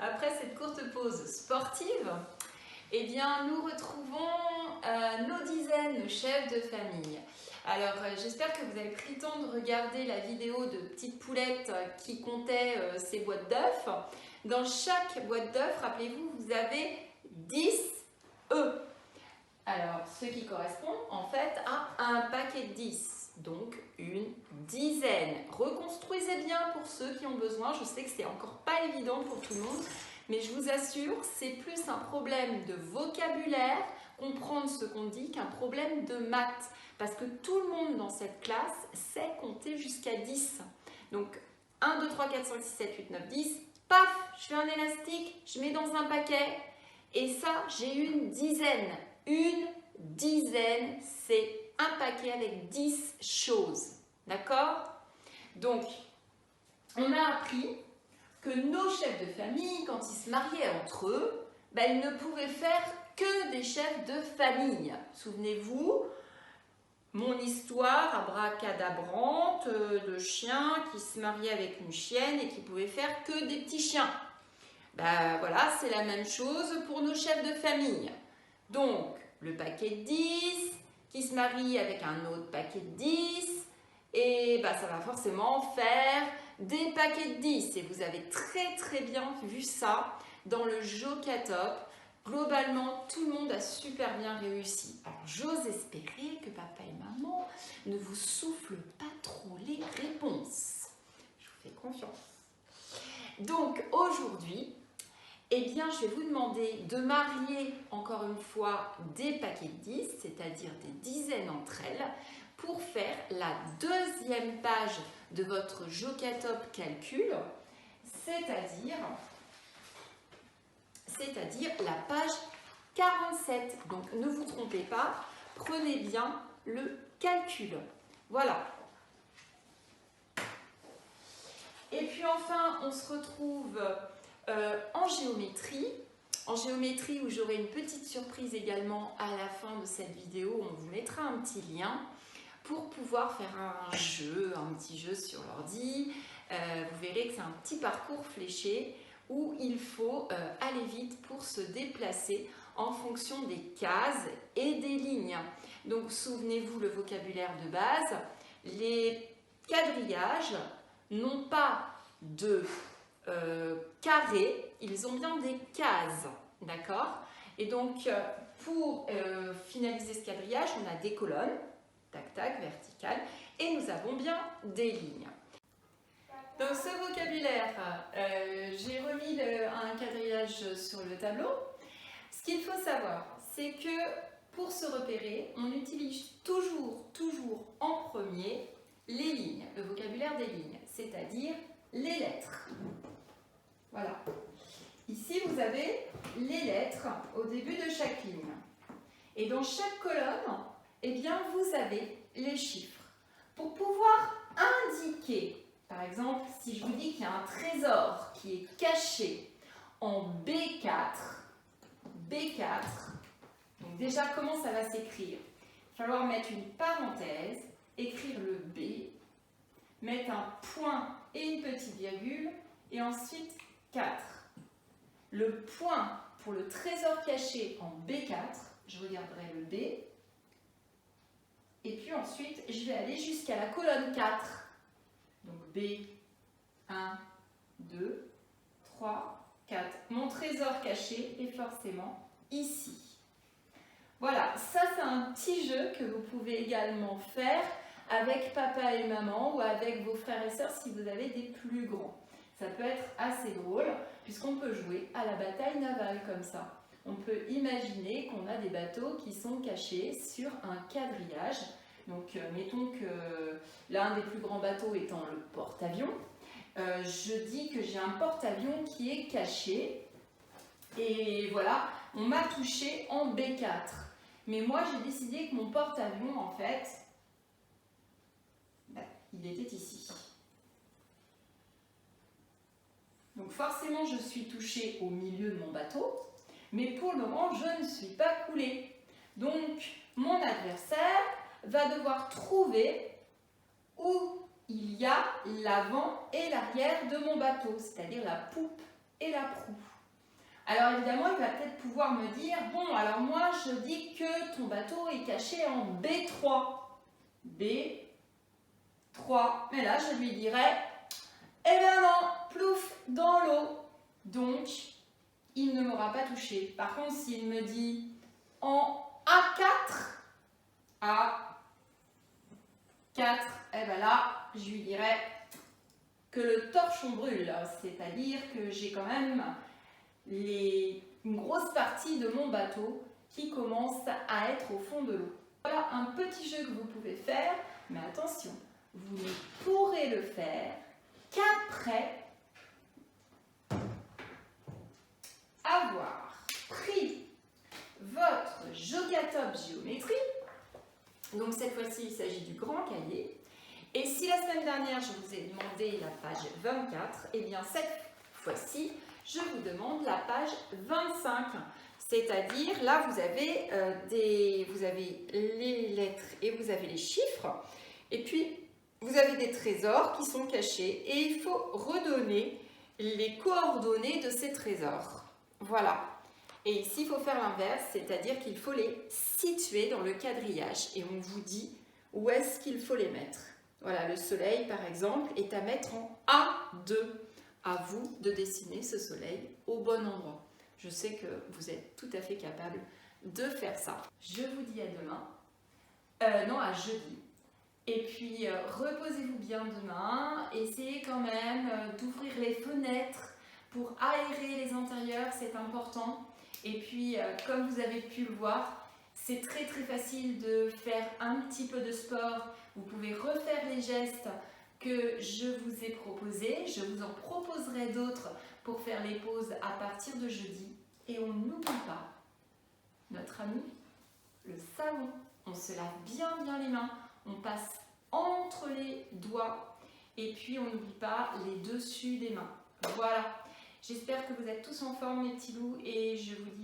Après cette courte pause sportive, eh bien, nous retrouvons nos dizaines, nos chefs de famille. Alors, j'espère que vous avez pris le temps de regarder la vidéo de Petite Poulette qui comptait ses boîtes d'œufs. Dans chaque boîte d'œufs, rappelez-vous, vous avez 10 œufs. Alors, ce qui correspond en fait à un paquet de 10, donc une dizaine. Reconstruisez bien pour ceux qui ont besoin. Je sais que c'est encore pas évident pour tout le monde, mais je vous assure, c'est plus un problème de vocabulaire, comprendre ce qu'on dit, qu'un problème de maths. Parce que tout le monde dans cette classe sait compter jusqu'à 10. Donc, 1, 2, 3, 4, 5, 6, 7, 8, 9, 10. Paf, je fais un élastique, je mets dans un paquet. Et ça, j'ai une dizaine. Une dizaine, c'est un paquet avec 10 choses. D'accord? Donc, on a appris que nos chefs de famille, quand ils se mariaient entre eux, ils ne pouvaient faire que des chefs de famille. Souvenez-vous, mon histoire abracadabrante de chien qui se mariait avec une chienne et qui pouvait faire que des petits chiens. Voilà, c'est la même chose pour nos chefs de famille. Donc, le paquet de 10 qui se marie avec un autre paquet de 10, et ça va forcément faire des paquets de 10. Et vous avez très très bien vu ça dans le Jokatop. Globalement, tout le monde a super bien réussi. Alors, j'ose espérer que papa et maman ne vous soufflent pas trop les réponses. Je vous fais confiance. Donc, aujourd'hui, je vais vous demander de marier encore une fois des paquets de 10, c'est-à-dire des dizaines entre elles, pour faire la deuxième page de votre Jokatop calcul, c'est-à-dire la page 47. Donc ne vous trompez pas, prenez bien le calcul. Voilà. Et puis enfin, on se retrouve en géométrie où j'aurai une petite surprise également à la fin de cette vidéo. On vous mettra un petit lien pour pouvoir faire un petit jeu sur l'ordi. Vous verrez que c'est un petit parcours fléché où il faut aller vite pour se déplacer en fonction des cases et des lignes. Donc souvenez-vous le vocabulaire de base, les quadrillages n'ont pas de carrés, ils ont bien des cases, d'accord? Et donc pour finaliser ce quadrillage, on a des colonnes, tac tac, verticales, et nous avons bien des lignes. Dans ce vocabulaire, j'ai remis un quadrillage sur le tableau. Ce qu'il faut savoir, c'est que pour se repérer, on utilise toujours en premier les lignes, le vocabulaire des lignes, c'est-à-dire les lettres. Voilà. Ici, vous avez les lettres au début de chaque ligne. Et dans chaque colonne, vous avez les chiffres. Pour pouvoir indiquer, par exemple, si je vous dis qu'il y a un trésor qui est caché en B4, donc déjà, comment ça va s'écrire? Il va falloir mettre une parenthèse, écrire le B, mettre un point et une petite virgule, et ensuite 4. Le point pour le trésor caché en B4, je regarderai le B, et puis ensuite, je vais aller jusqu'à la colonne 4. Donc B, 1, 2, 3, 4. Mon trésor caché est forcément ici. Voilà, ça c'est un petit jeu que vous pouvez également faire avec papa et maman ou avec vos frères et sœurs si vous avez des plus grands. Ça peut être assez drôle puisqu'on peut jouer à la bataille navale comme ça. On peut imaginer qu'on a des bateaux qui sont cachés sur un quadrillage. Donc mettons que l'un des plus grands bateaux étant le porte-avions. Je dis que j'ai un porte-avions qui est caché. Et voilà, on m'a touché en B4. Mais moi j'ai décidé que mon porte-avions en fait, il était ici. Donc forcément, je suis touchée au milieu de mon bateau, mais pour le moment, je ne suis pas coulée. Donc, mon adversaire va devoir trouver où il y a l'avant et l'arrière de mon bateau, c'est-à-dire la poupe et la proue. Alors évidemment, il va peut-être pouvoir me dire, bon, alors moi je dis que ton bateau est caché en B3. B3. Mais là, je lui dirais, eh bien non, plouf, dans l'eau. Donc, il ne m'aura pas touché. Par contre, s'il me dit en A4, A4, eh bien là, je lui dirais que le torchon brûle. C'est-à-dire que j'ai quand même une grosse partie de mon bateau qui commence à être au fond de l'eau. Voilà un petit jeu que vous pouvez faire, mais attention, vous ne pourrez le faire qu'après avoir pris votre Jogatop Géométrie. Donc cette fois-ci, il s'agit du grand cahier. Et si la semaine dernière, je vous ai demandé la page 24, et bien cette fois-ci, je vous demande la page 25. C'est-à-dire, là, vous avez les lettres et vous avez les chiffres. Et puis, vous avez des trésors qui sont cachés. Et il faut redonner les coordonnées de ces trésors. Voilà. Et ici, il faut faire l'inverse, c'est-à-dire qu'il faut les situer dans le quadrillage. Et on vous dit où est-ce qu'il faut les mettre. Voilà, le soleil, par exemple, est à mettre en A2. À vous de dessiner ce soleil au bon endroit. Je sais que vous êtes tout à fait capable de faire ça. Je vous dis à demain. Non, à jeudi. Et puis, reposez-vous bien demain. Essayez quand même d'ouvrir les fenêtres pour aérer les intérieurs, c'est important. Et puis, comme vous avez pu le voir, c'est très très facile de faire un petit peu de sport. Vous pouvez refaire les gestes que je vous ai proposés. Je vous en proposerai d'autres pour faire les pauses à partir de jeudi. Et on n'oublie pas notre ami, le savon. On se lave bien les mains. On passe entre les doigts. Et puis, on n'oublie pas les dessus des mains. Voilà. J'espère que vous êtes tous en forme, mes petits loups. Et je vous dis